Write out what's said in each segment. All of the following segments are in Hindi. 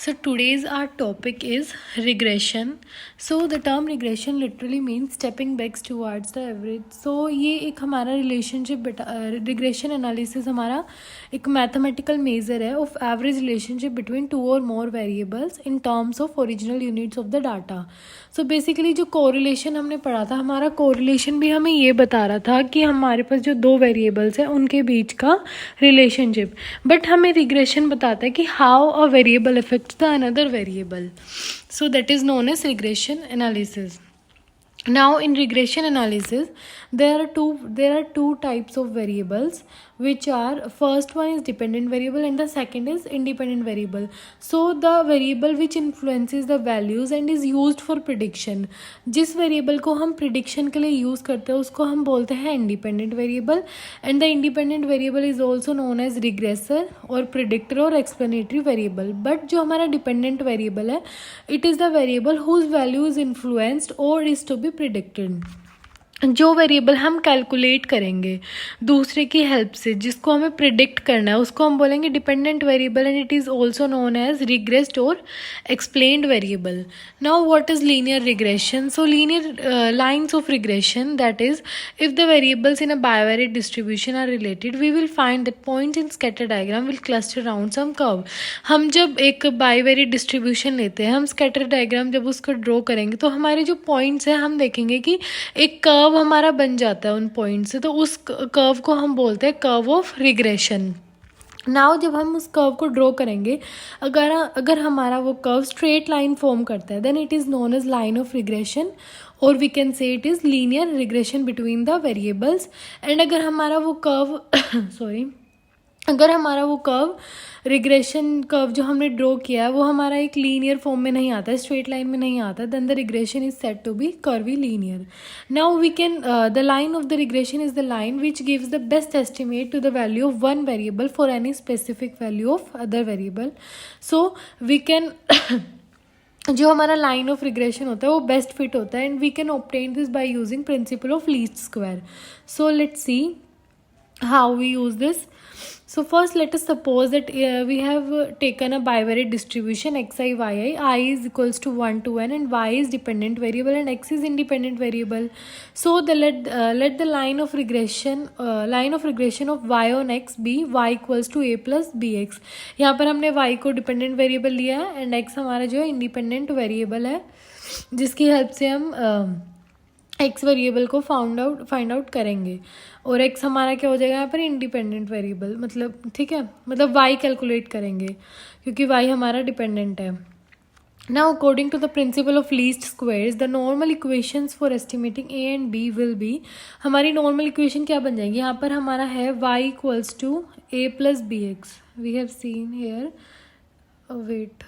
So today's our topic is regression. So the term regression literally means stepping back towards the average. So ये एक हमारा रिलेशनशिप रिग्रेशन एनालिसिस हमारा एक मैथमेटिकल मेजर है of average relationship between two or more variables in terms of original units of the data. So basically जो कोरिलेशन हमने पढ़ा था, हमारा कोरिलेशन भी हमें ये बता रहा था कि हमारे पास जो दो वेरिएबल्स हैं उनके बीच का रिलेशनशिप. बट हमें रिग्रेशन बताता है कि how a variable affects the another variable. So that is known as regression analysis. Now in regression analysis there are two types of variables, which are, first one is dependent variable and the second is independent variable. So the variable which influences the values and is used for prediction, जिस variable को हम prediction के लिए use करते हैं उसको हम बोलते हैं independent variable, and the independent variable is also known as regressor or predictor or explanatory variable. But जो हमारा dependent variable है, it is the variable whose value is influenced or is to be predicted. जो वेरिएबल हम कैलकुलेट करेंगे दूसरे की हेल्प से, जिसको हमें प्रिडिक्ट करना है, उसको हम बोलेंगे dependent variable, and it is also known as regressed or explained variable. Now what is linear regression? So linear lines of regression, that is if the variables in a bivariate distribution are related, we will find that points in scatter diagram will cluster around some curve. हम जब एक बाइवेरिएट डिस्ट्रीब्यूशन लेते हैं, हम स्कैटर डायग्राम जब उसको ड्रॉ करेंगे तो हमारे जो पॉइंट्स हैं हम देखेंगे कि एक कर्व हमारा बन जाता है उन पॉइंट से, तो उस कर्व को हम बोलते हैं कर्व ऑफ रिग्रेशन. नाउ जब हम उस कर्व को ड्रॉ करेंगे, अगर हमारा वो कर्व स्ट्रेट लाइन फॉर्म करता है, then it is known as line of regression, और we can say it is linear regression between the variables. And अगर हमारा वो कर्व अगर हमारा वो कर्व रिग्रेशन कर्व जो हमने ड्रॉ किया है वो हमारा एक लीनियर फॉर्म में नहीं आता है, स्ट्रेट लाइन में नहीं आता, then the regression is said to be curvilinear. Now we can the line of the regression is the line which gives the best estimate to the value of one variable for any specific value of other variable. So we can जो हमारा लाइन ऑफ रिग्रेशन होता है वो बेस्ट फिट होता है, and we can obtain this by using principle of least square. So let's see how we use this. So first let us suppose that we have taken a bivariate distribution xi yi. I is equals to 1 to n and y is dependent variable and x is independent variable. So let the line of regression of y on x be y equals to a plus bx. यहाँ पर हमने y को dependent variable लिया है and x हमारा जो है independent variable है, जिसकी हेल्प से हम एक्स वेरिएबल को फाइंड आउट करेंगे, और एक्स हमारा क्या हो जाएगा यहाँ पर इंडिपेंडेंट वेरिएबल, मतलब ठीक है, मतलब वाई कैलकुलेट करेंगे क्योंकि वाई हमारा डिपेंडेंट है. Now according to the principle of least squares, the normal equations for estimating a and b will be, हमारी नॉर्मल इक्वेशन क्या बन जाएगी, यहाँ पर हमारा है y equals to a plus b x. We have seen here, wait,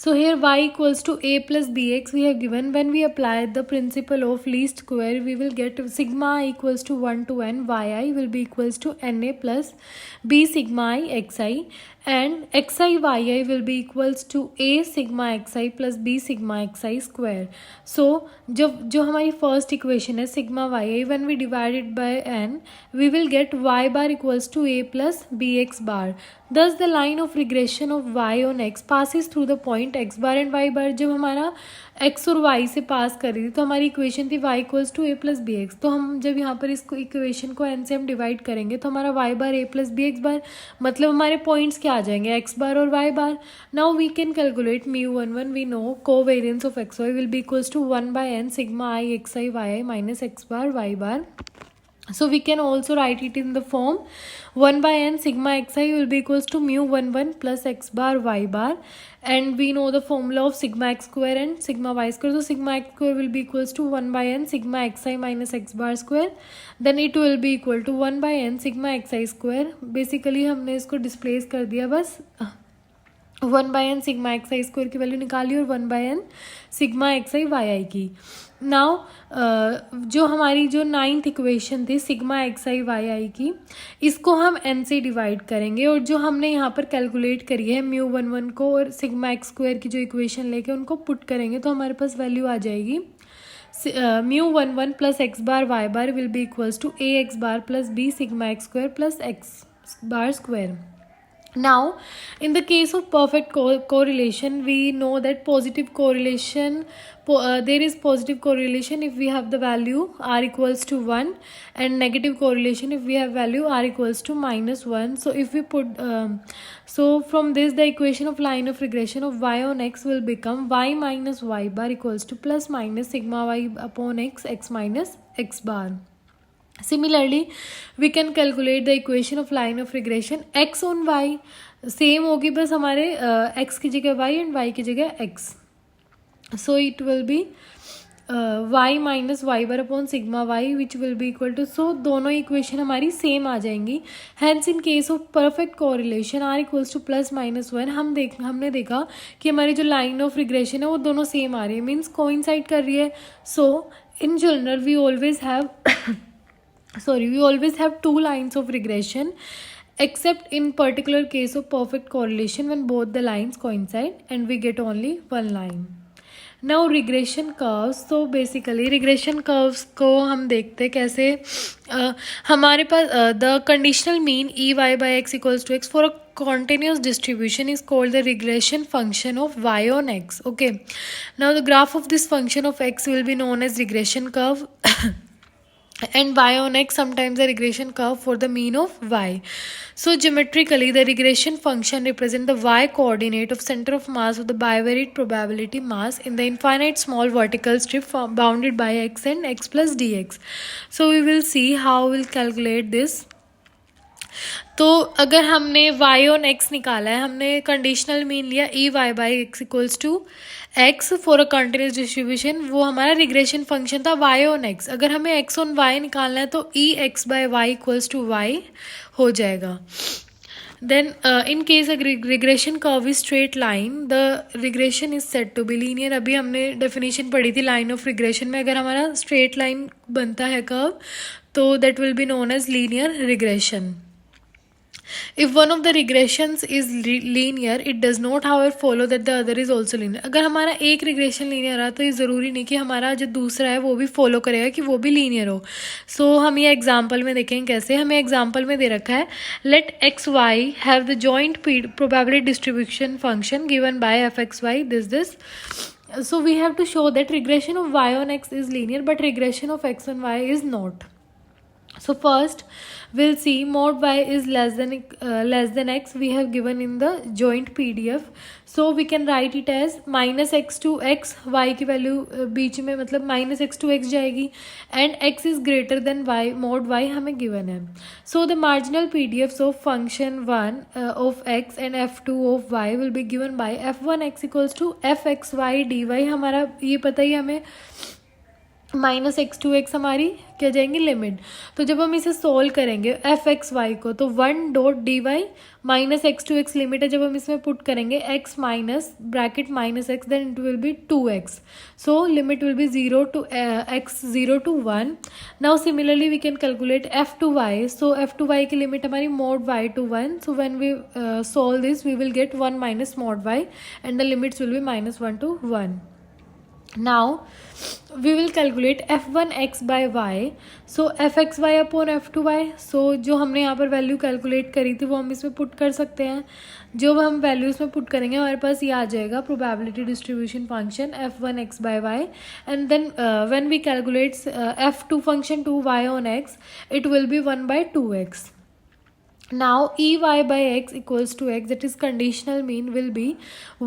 so here y equals to a plus bx we have given. When we apply the principle of least square, we will get sigma I equals to 1 to n, yi will be equals to na plus b sigma I xi, and xi yi will be equals to a sigma xi plus b sigma xi square. So जो हमारी फर्स्ट इक्वेशन है sigma yi, when we divide it by n, we will get y bar equals to a plus bx bar. Thus the line of regression of y on x passes through the point x bar and y bar. जब हमारा x और y से पास कर रही थी तो हमारी इक्वेशन थी y equals to a plus b x. तो हम जब यहाँ पर इसको इक्वेशन को n से हम डिवाइड करेंगे तो हमारा y bar a plus b x bar, मतलब हमारे पॉइंट्स क्या आ जाएंगे, x बार और y bar. Now we can calculate μ11. We know covariance of x y will be equals to 1 by n sigma I xi yi minus x bar y bar. So we can also write it in the form 1 by n sigma xi will be equals to μ11 plus x bar y bar, and we know the formula of sigma x square and sigma y square. So sigma x square will be equals to 1 by n sigma xi minus x bar square, then it will be equal to 1 by n sigma xi square. Basically हमने इसको डिस्प्लेस कर दिया, बस 1 by n sigma x i square की वैल्यू निकाली और 1 by n sigma x i y i की. नाउ जो हमारी जो 9th इक्वेशन थी sigma x i y i की, इसको हम n से डिवाइड करेंगे, और जो हमने यहाँ पर कैलकुलेट करी है μ11 को और सिग्मा एक्स स्क्वायर की जो इक्वेशन लेके उनको पुट करेंगे तो हमारे पास वैल्यू आ जाएगी μ11 plus x bar y bar will be equals to a x bar plus b sigma x square plus x bar square. Now, in the case of perfect correlation, we know that positive correlation, there is positive correlation if we have the value r equals to 1, and negative correlation if we have value r equals to -1. So if we put, so from this the equation of line of regression of y on x will become y minus y bar equals to plus minus sigma y upon x minus x bar. Similarly, we can calculate the equation of line of regression x on y. Same होगी बस हमारे x की जगह y and y की जगह x. So it will be y minus y bar upon sigma y which will be equal to, so दोनों इक्वेशन हमारी सेम आ जाएंगी. Hence in case of perfect correlation r equals to plus minus 1, हमने देखा कि हमारी जो line of regression है वो दोनों सेम आ रही है, मीन्स coincide कर रही है. So in general we always have we always have two lines of regression, except in particular case of perfect correlation when both the lines coincide and we get only one line. Now regression curves. So basically regression curves को हम देखते हैं कैसे हमारे पास the conditional mean e y by x equals to x for a continuous distribution is called the regression function of y on x. Okay, now the graph of this function of x will be known as regression curve and y on x sometimes a regression curve for the mean of y. So geometrically the regression function represents the y coordinate of center of mass of the bivariate probability mass in the infinite small vertical strip bounded by x and x plus dx. So we will see how we'll calculate this. तो अगर हमने y on x निकाला है, हमने कंडीशनल मीन लिया E y by x equals to x for a continuous distribution, वो हमारा रिग्रेशन फंक्शन था y on x. अगर हमें x on y निकालना है तो E x by y equals to y हो जाएगा. Then in case a regression curve is straight line, the regression is said to be linear. अभी हमने definition पढ़ी थी line of regression में, अगर हमारा straight line बनता है curve तो that will be known as linear regression. If one of the regressions is linear, it does not however follow that the other is also linear. अगर हमारा एक regression linear रहा तो ये ज़रूरी नहीं कि हमारा जो दूसरा है वो भी follow करेगा कि वो भी linear हो. So हम ये example में देखेंगे कैसे. हमें example में दे रखा है let x y have the joint probability distribution function given by fxy this. So we have to show that regression of y on x is linear but regression of x on y is not. So first we'll see mod y is less than x we have given in the joint PDF. So we can write it as minus x to x, y की वैल्यू बीच में मतलब minus x to x जाएगी and x is greater than y, mod y हमें given है. So the marginal PDFs of function 1 of x and f2 of y will be given by f1 x equals to fxy dy. हमारा ये पता ही हमें माइनस एक्स टू एक्स हमारी क्या जाएंगी लिमिट. तो जब हम इसे सोल्व करेंगे एफ एक्स वाई को तो 1 dot d y minus x to x limit है, जब हम इसमें पुट करेंगे x minus bracket minus x then it will be 2x. So limit will be 0 to x 0 to 1. Now similarly we can calculate f two y. So f two y की लिमिट हमारी mod y to 1. So when we solve this we will get 1 minus mod y and the limits will be -1 to 1. Now we will calculate f1 x by y. So fxy upon f2y. So जो हमने यहाँ पर वैल्यू कैलकुलेट करी थी वो हम इसमें पुट कर सकते हैं. जो हम वैल्यू इसमें पुट करेंगे हमारे पास ये आ जाएगा probability distribution function f1 x by y and then when we calculate f2 function 2y on x it will be 1 by 2x. Now e y by x equals to x, that is conditional mean will be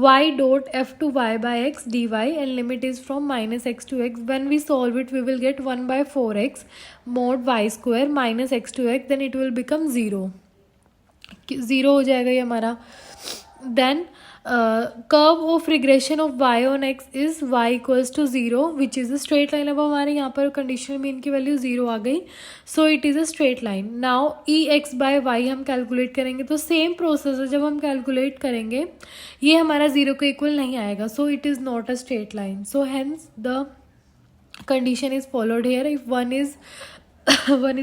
y dot f to y by x dy and limit is from minus x to x. When we solve it we will get 1 by 4x mod y square minus x to x, then it will become 0 हो जाएगा ये हमारा. Then curve of regression of y on x is y equals to 0 which is a straight line. अब हमारे यहाँ पर conditional mean की वैल्यू 0 आ गई, so it is a straight line. Now e x by y हम कैलकुलेट करेंगे तो सेम प्रोसेस है, जब हम कैलकुलेट करेंगे ये हमारा 0 के इक्वल नहीं आएगा, so it is not a straight line. So hence the condition is followed here. If one is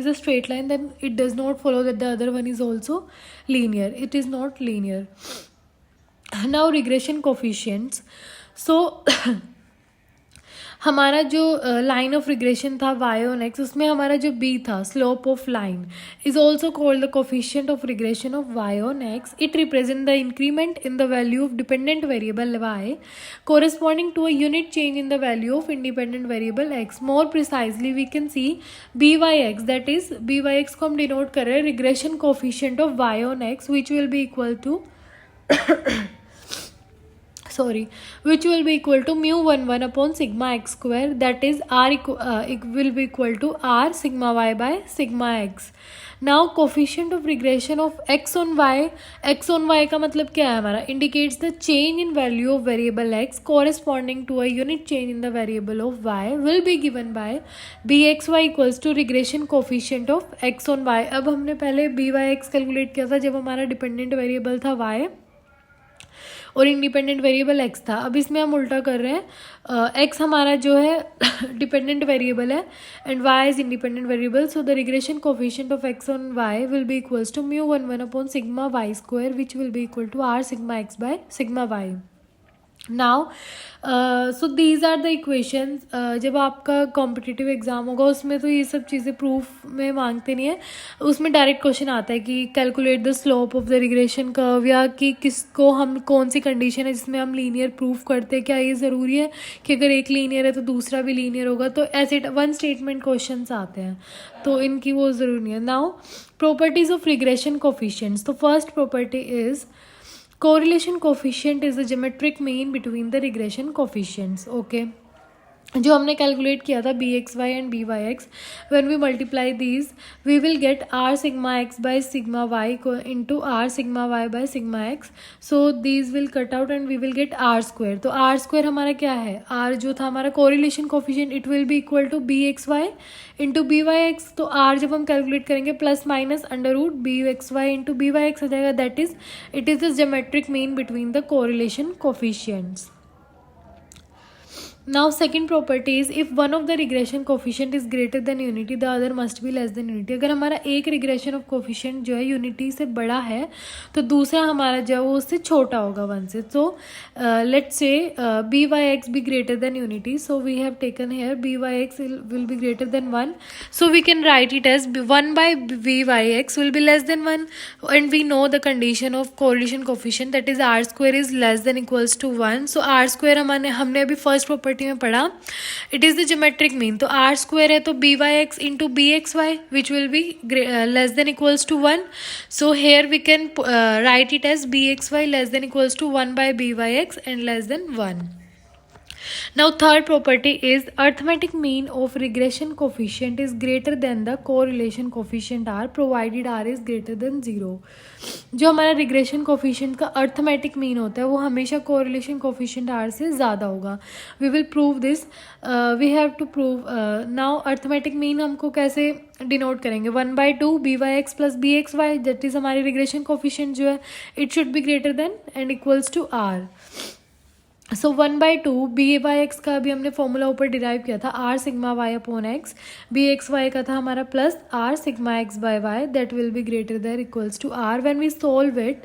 a straight line then it does not follow that the other one is also linear. It is not linear. Now regression coefficients. So हमारा जो लाइन ऑफ रिग्रेशन था y ऑन x, उसमें हमारा जो b था slope of line is also called the coefficient of regression of y on x. It represent the increment in the value of dependent variable y corresponding to a unit change in the value of independent variable x. More precisely we can see byx, that is byx को हम डिनोट कर रहे हैं regression coefficient of y on x which will be equal to which will be equal to mu11 upon sigma x square, that is r it will be equal to r sigma y by sigma x. Now coefficient of regression of x on y का मतलब क्या है हमारा, indicates the change in value of variable x corresponding to a unit change in the variable of y will be given by bxy equals to regression coefficient of x on y. अब हमने पहले byx कैलकुलेट किया था जब हमारा डिपेंडेंट वेरिएबल था y और इंडिपेंडेंट वेरिएबल x था. अब इसमें हम उल्टा कर रहे हैं, x हमारा जो है डिपेंडेंट वेरिएबल है and y is independent variable. So the regression coefficient of x on y will be equals to mu11 upon sigma y square which will be equal to r sigma x by sigma y. Now so these are the equations. जब आपका कॉम्पिटिटिव एग्जाम होगा उसमें तो ये सब चीज़ें प्रूफ में मांगते नहीं है, उसमें डायरेक्ट क्वेश्चन आता है कि calculate the slope of the regression curve, या कि किसको हम कौन सी कंडीशन है जिसमें हम लीनियर प्रूफ करते हैं. क्या ये ज़रूरी है कि अगर एक लीनियर है तो दूसरा भी लीनियर होगा, तो ऐसे वन स्टेटमेंट क्वेश्चन आते हैं, तो इनकी वो ज़रूरी नहीं है. Now properties of regression coefficients. तो first property is correlation coefficient is the geometric mean between the regression coefficients. Okay, जो हमने कैलकुलेट किया था bxy and byx, when we multiply these we will get r sigma x by sigma y into r sigma y by sigma x. so these will cut out and we will get r square. तो r square हमारा क्या है, r जो था हमारा correlation coefficient it will be equal to bxy into byx. तो r जब हम कैलकुलेट करेंगे plus minus under root bxy into byx हो जाएगा. That is it is the geometric mean between the correlation coefficients. Now second property is if one of the regression coefficient is greater than unity the other must be less than unity. अगर हमारा एक regression of coefficient जो है unity से बड़ा है तो दूसरा हमारा जो है वो उससे छोटा होगा 1 से. So let's say byx be greater than unity, so we have taken here byx will be greater than 1, so we can write it as 1 by byx will be less than 1, and we know the condition of correlation coefficient, that is r square is less than equals to 1. so r square हमने अभी फर्स्ट प्रॉपर्टी में पढ़ा, it is the geometric mean. तो आर स्क्वायर है तो byx into bxy which will be less than equals to 1. So here we can write it as bxy less than equals to 1 by byx and less than 1. Now third property is arithmetic mean of regression coefficient is greater than the correlation coefficient r provided r is greater than 0. जो हमारा रिग्रेशन कोफिशिएंट का अर्थमेटिक मीन होता है वो हमेशा कोरिलेशन कोफिशिएंट r से ज़्यादा होगा. We will prove this, we have to prove. Now arithmetic mean हमको कैसे डिनोट करेंगे, 1/2 byx plus bxy that is हमारी रिग्रेशन कोफिशिएंट जो है it should be greater than and equals to r. सो 1/2 byx का भी हमने फॉर्मूला ऊपर डिराइव किया था r sigma y upon x, bxy का था हमारा plus r sigma x by y that will be greater than equals to r. When we solve it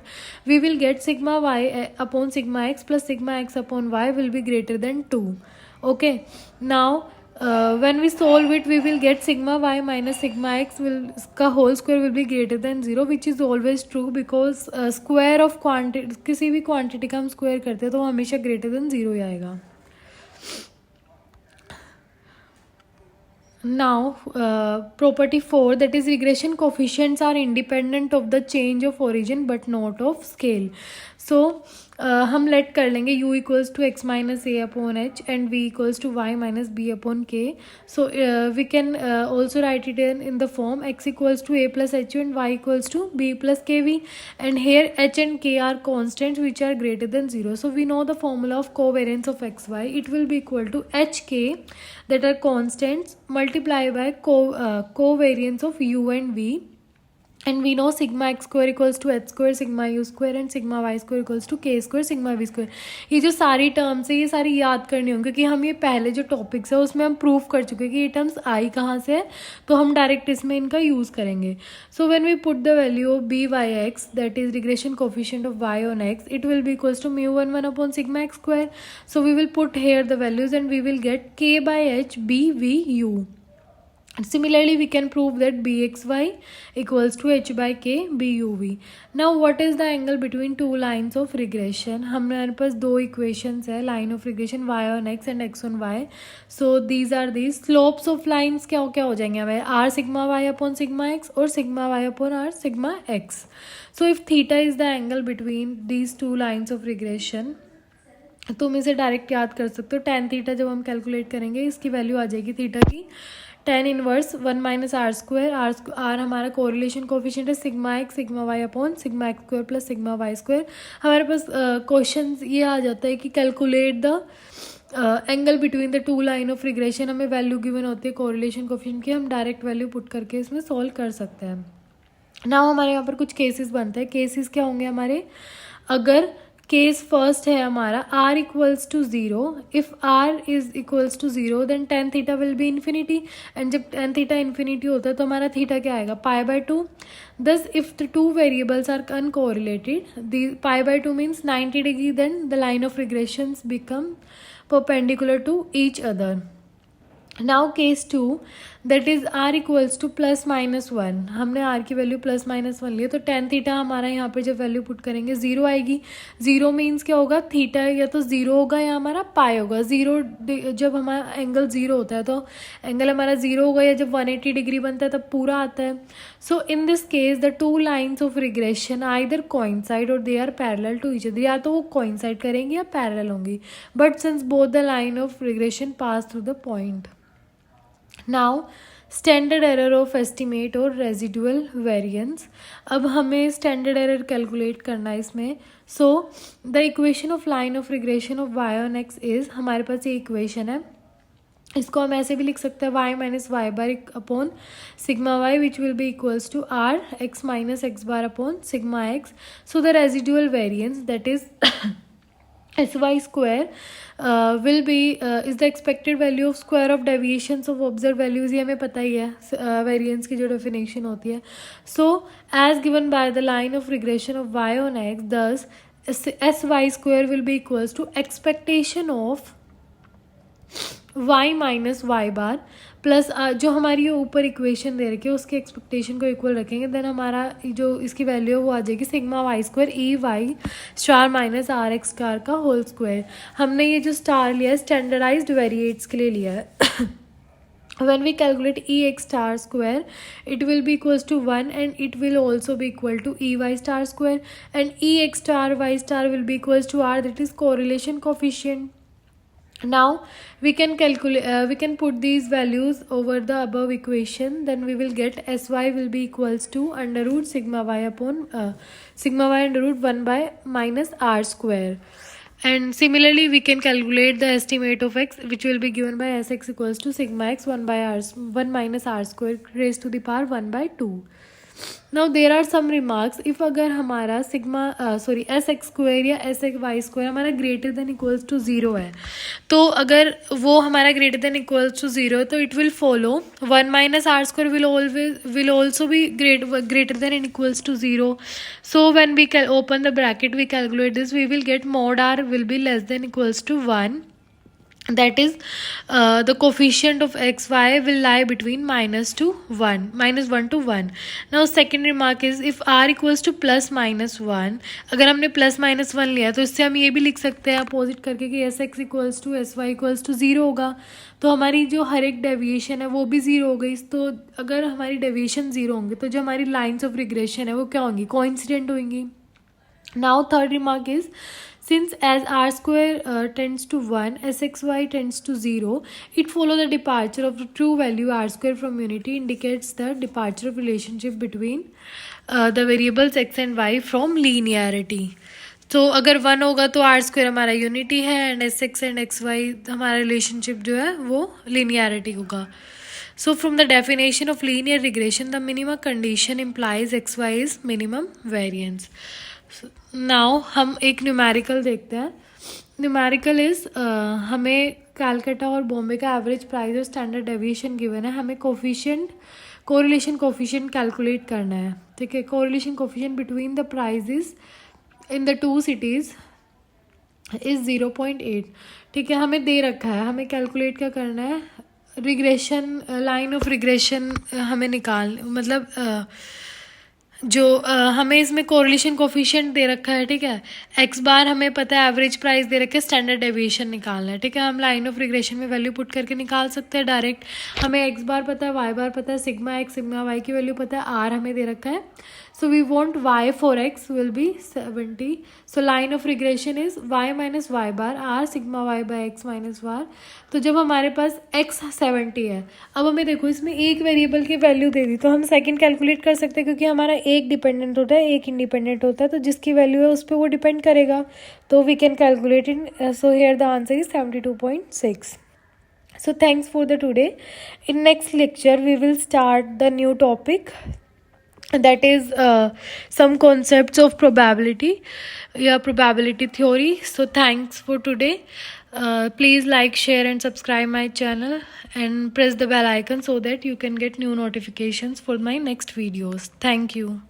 we will get sigma y upon sigma x plus sigma x upon y will be greater than 2. Okay, now when we solve it we will get sigma y minus sigma x will का whole square will be greater than 0 which is always true because square of quantity किसी भी quantity का हम square करते हैं तो हमेशा greater than 0 ही आएगा. Now property 4, that is regression coefficients are independent of the change of origin but not of scale. So हम लेट कर लेंगे u equals to x minus a upon h and v equals to y minus b upon k. So we can also write it in the form x equals to a plus h and y equals to b plus k v, and here h and k are constants which are greater than 0. So we know the formula of covariance of xy, it will be equal to hk that are constants multiplied by covariance of u and v. and we know sigma x square equals to h square sigma u square and sigma y square equals to k square sigma v square. ये जो सारी टर्म्स है ये सारी याद करनी होंगी क्योंकि हम ये पहले जो टॉपिक्स है उसमें हम प्रूव कर चुके हैं कि ये टर्म्स आई कहाँ से है, तो हम डायरेक्ट इसमें इनका यूज़ करेंगे. So when we put the value of b y x that is regression coefficient of y on x it will be equals to mu one one upon sigma x square. So we will put here the values and we will get k by h b v u. Similarly, we can prove that bxy equals to h by k buv. Now, what is the angle between two lines of regression? हमारे पास दो equations है, line of regression y on x and x on y. So these are these slopes of lines क्या हो जाएंगे हमारे r sigma y upon sigma x और sigma y upon r sigma x. So if theta is the angle between these two lines of regression, तुम इसे डायरेक्ट याद कर सकते हो. tan थीटा जब हम कैलकुलेट करेंगे इसकी वैल्यू आ जाएगी थीटा की tan inverse 1 minus r square. R हमारा कोरिलेशन कोफिशिएंट है sigma x sigma y upon sigma x square plus sigma y square. हमारे पास क्वेश्चन ये आ जाता है कि calculate the angle between the two line of regression. हमें वैल्यू गिवन होती है कोरिलेशन कोफिशिएंट की, हम डायरेक्ट वैल्यू पुट करके इसमें सॉल्व कर सकते हैं. नाउ हमारे यहाँ पर कुछ केसेस बनते हैं. केसेस क्या होंगे हमारे, अगर केस फर्स्ट है हमारा r equals to zero. If r is equals to zero then tan theta will be infinity and जब tan थीटा इन्फिनिटी होता है तो हमारा थीटा क्या आएगा pi by two. Thus if the two variables are uncorrelated the pi by two means 90 degree then the line of regressions become perpendicular to each other. Now case two that is r equals to plus minus one. हमने r की वैल्यू प्लस माइनस वन लिया तो tan थीटा हमारा यहाँ पे जब वैल्यू पुट करेंगे ज़ीरो आएगी. ज़ीरो मीन्स क्या होगा, थीटा या तो ज़ीरो होगा या हमारा पाई होगा. ज़ीरो जब हमारा एंगल ज़ीरो होता है तो एंगल हमारा ज़ीरो होगा, या जब 180 डिग्री बनता है तब पूरा आता है. So in this case the two lines of regression either coincide or they are parallel to each other. या तो वो कोइंसाइड करेंगी या पैरेलल होंगी, but since both the line of regression pass through the point. Now standard error of estimate और रेजिडुअल वेरिएंस. अब हमें स्टैंडर्ड एरर कैलकुलेट करना है इसमें. So the equation of line of regression of y on x is, हमारे पास ये इक्वेशन है, इसको हम ऐसे भी लिख सकते हैं y minus y bar upon sigma y which will be equals to r x minus x bar upon sigma x. So the residual variance that is sy square will be is the expected value of square of deviations of observed values. ये हमें पता ही है variance की जो definition होती है. So as given by the line of regression of y on x, thus sy square will be equals to expectation of y minus y bar plus जो हमारी ये ऊपर इक्वेशन दे रखी है उसके एक्सपेक्टेशन को इक्वल रखेंगे. देन हमारा जो इसकी वैल्यू है वो आ जाएगी sigma y square E y star minus r x star का होल स्क्वायर. हमने ये जो स्टार लिया है स्टैंडर्डाइज्ड वेरिएट्स के लिए लिया है. When we calculate ex star square, it will be equals to 1 and it will also be equal to ey star square, and ex star y star will be equals to r, that is correlation coefficient. Now we can calculate we can put these values over the above equation, then we will get sy will be equals to under root sigma y upon sigma y under root 1 by minus r square. And similarly we can calculate the estimate of x which will be given by sx equals to sigma x 1 by r 1 minus r square raised to the power 1 by 2. Now there are some remarks. If अगर हमारा सिग्मा एस एक्स स्क्वायर या एस एक्स वाई स्क्वायर हमारा greater than equals to zero है, तो अगर वो हमारा greater than equals to zero तो it will follow 1 minus r square will also be greater than in equals to zero. So when we open the bracket we calculate this we will get mod r will be less than equals to 1. That is the coefficient of x y will lie between minus 1 to 1. Now second remark is if r equals to plus minus 1, अगर हमने plus minus 1 लिया तो इससे हम ये भी लिख सकते हैं अपोजिट करके कि s x equals to s y equals to zero होगा, तो हमारी जो हर एक डेविएशन है वो भी ज़ीरो हो गई. तो अगर हमारी डेविएशन ज़ीरो होंगे तो जो हमारी लाइन्स ऑफ रिग्रेशन है वो क्या होंगी, कोइंसिडेंट होंगी. Now third remark is since as r square tends to 1 sxy tends to 0, it follows the departure of the true value r square from unity indicates the departure of relationship between the variables x and y from linearity. तो अगर 1 होगा तो r स्क्वायर हमारा यूनिटी है and s x and x y हमारा रिलेशनशिप जो है वो लिनियरिटी होगा. So from the definition of linear regression, the minimum condition implies xy is minimum variance. So now हम एक न्यूमेरिकल देखते हैं. न्यूमेरिकल इज हमें कैलकाटा और बॉम्बे का एवरेज प्राइस और स्टैंडर्ड डेविएशन गिवन है. हमें कोरिलेशन कोफिशिएंट कैलकुलेट करना है. ठीक है. Correlation coefficient between the prices in the two cities is 0.8. ठीक है. हमें दे रखा है, हमें कैलकुलेट क्या करना है. रिग्रेशन, लाइन ऑफ रिग्रेशन हमें मतलब हमें इसमें कोरिलेशन कोफिशिएंट दे रखा है. ठीक है. एक्स बार हमें पता है, एवरेज प्राइस दे रखा है, स्टैंडर्ड डेविएशन निकालना है. ठीक है. हम लाइन ऑफ रिग्रेशन में वैल्यू पुट करके निकाल सकते हैं डायरेक्ट. हमें एक्स बार पता है, वाई बार पता है, सिग्मा एक्स सिग्मा वाई की वैल्यू पता है, आर हमें दे रखा है. So we want y for x will be 70. So line of regression is y minus y bar r sigma y by x minus y. तो जब हमारे पास x 70 है, अब हमें देखो इसमें एक वेरिएबल की वैल्यू दे दी, तो हम सेकंड कैलकुलेट कर सकते हैं, क्योंकि हमारा एक डिपेंडेंट होता है, एक इंडिपेंडेंट होता है, तो जिसकी वैल्यू है उस पर वो डिपेंड करेगा. तो we can calculate in. So here the answer is 72.6. So thanks for the today. In next lecture we will start the new topic, that is some concepts of probability, probability theory. So thanks for today. Please like, share and subscribe my channel and press the bell icon so that you can get new notifications for my next videos. Thank you.